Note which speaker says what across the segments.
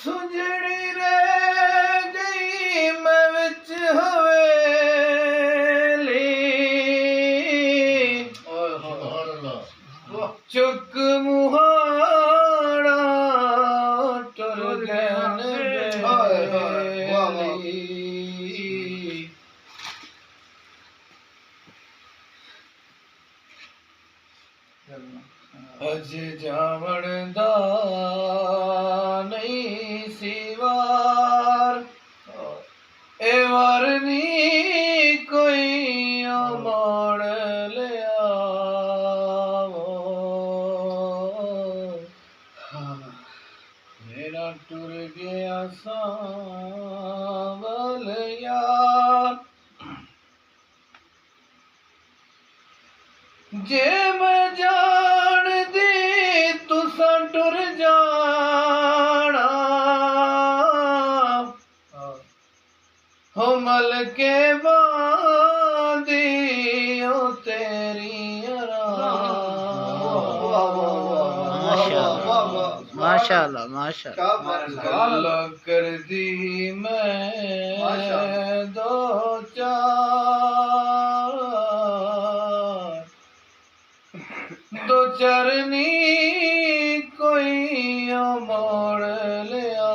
Speaker 1: सुजड़ी रह गई मैं विच हवेली चुक मुहाड़ा टुर गैन बेली अज जावण दा नहीं सिवार ए वार नी कोई मोड़ लिया मेरा टुर गया सांवल यार जे मैं जान दी तुसा टुर जाना हो मल के बादियो तेरी
Speaker 2: माशाल्लाह माशाल्लाह
Speaker 1: कर दी मैं दो चार दो चरनी कोई मोड़ लिया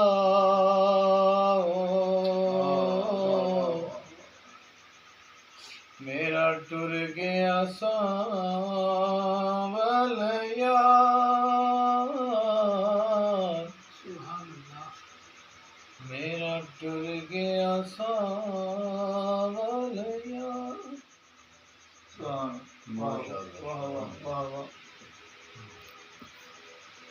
Speaker 1: मेरा टुर गया सांवल यार मेरा टुर गया सांवल यार। वाह वाह वाह वाह।